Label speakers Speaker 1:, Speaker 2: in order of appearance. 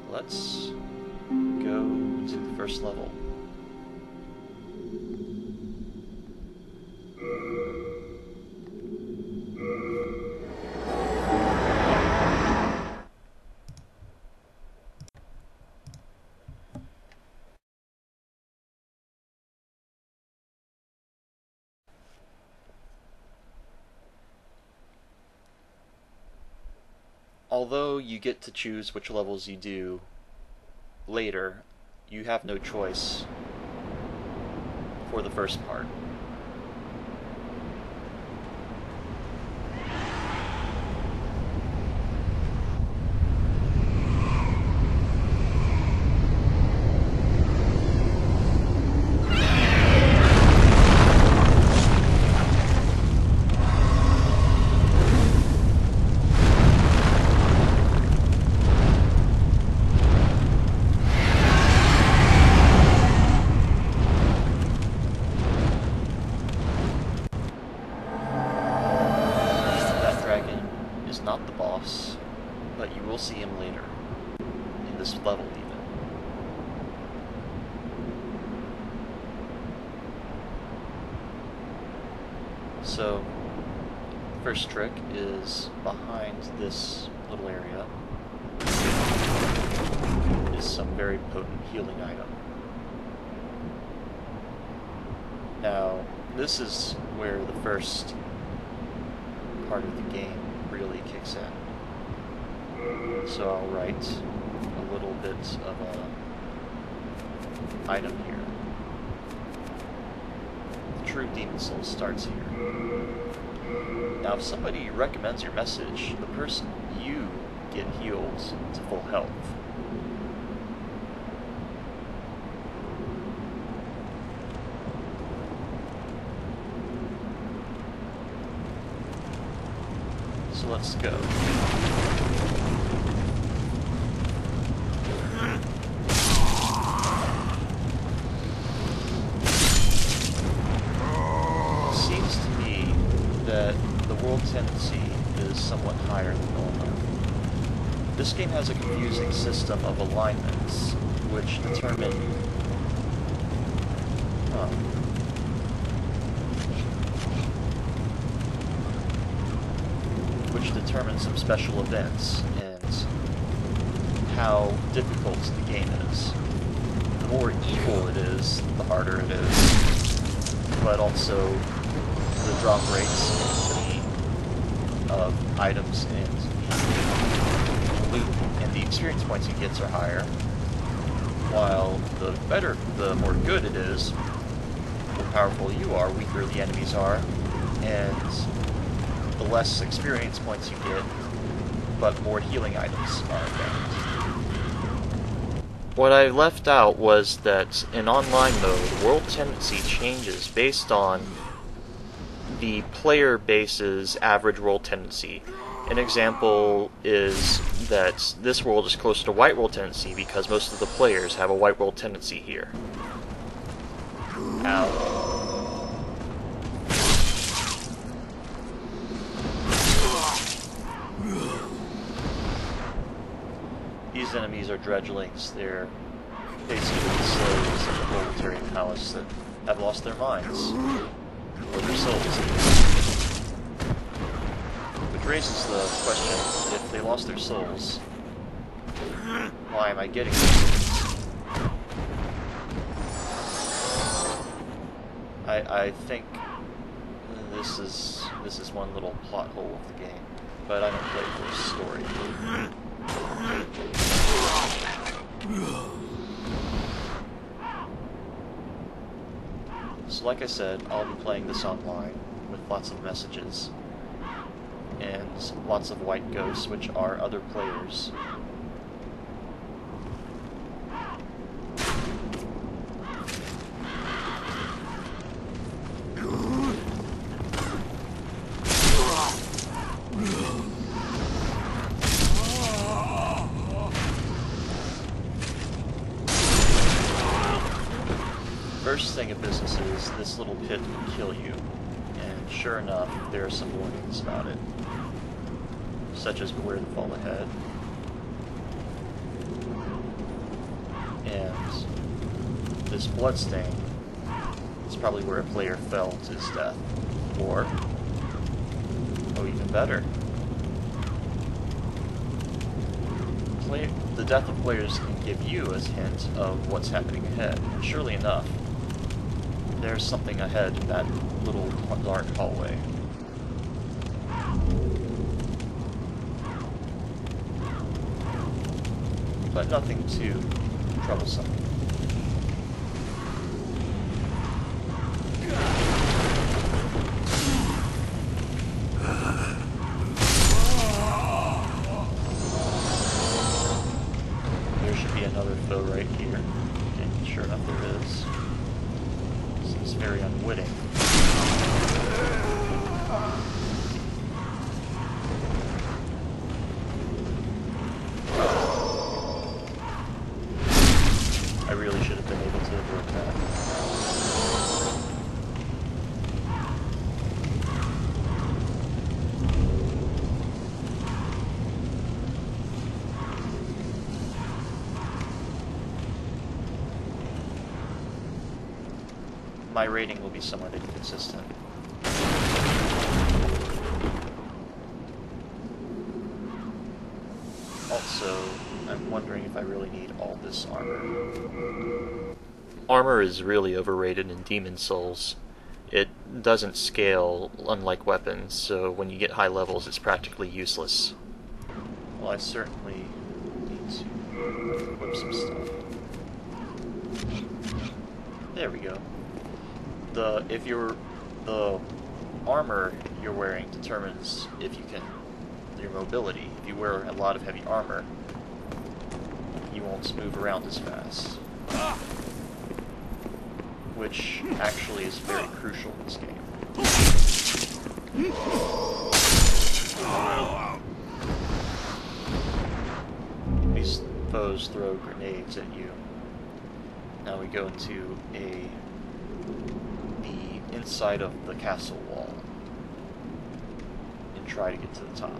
Speaker 1: Let's go to the first level. Although you get to choose which levels you do later, you have no choice for the first part. Not the boss, but you will see him later, in this level even. So, first trick is behind this little area is some very potent healing item. Now, this is where the first part of the game really kicks in. So I'll write a little bit of a item here. The true demon soul starts here. Now if somebody recommends your message, the person, you get healed to full health. So let's go. It seems to me that the world tendency is somewhat higher than normal. This game has a confusing system of alignments, which determine some special events and how difficult the game is. The more evil it is, the harder it is, but also the drop rates of items and loot and the experience points you get are higher, while the more good it is, the more powerful you are, weaker the enemies are, and the less experience points you get, but more healing items are found. What I left out was that in online mode, world tendency changes based on the player base's average world tendency. An example is that this world is closer to white world tendency because most of the players have a white world tendency here. Ow. These enemies are dredgelings. They're basically the slaves of the Boletarian Palace that have lost their minds, or their souls. Which raises the question, if they lost their souls, why am I getting them? I think this is one little plot hole of the game, but I don't play for the story. So like I said, I'll be playing this online with lots of messages and lots of white ghosts, which are other players. First thing of business is this little pit will kill you, and sure enough, there are some warnings about it, such as beware the fall ahead, this bloodstain is probably where a player fell to his death. Or, oh, even better, the death of players can give you a hint of what's happening ahead. And surely enough, there's something ahead in that little dark hallway. But nothing too troublesome. There should be another foe right here. And sure enough there is. Seems very unwitting. I really should have been able to avert that. My rating will be somewhat inconsistent. Also, I'm wondering if I really need all this armor. Armor is really overrated in Demon Souls. It doesn't scale, unlike weapons, so when you get high levels it's practically useless. Well, I certainly need to equip some stuff. There we go. The armor you're wearing determines if you can your mobility. If you wear a lot of heavy armor, you won't move around as fast. Which actually is very crucial in this game. These foes throw grenades at you. Now we go into the inside of the castle wall and try to get to the top.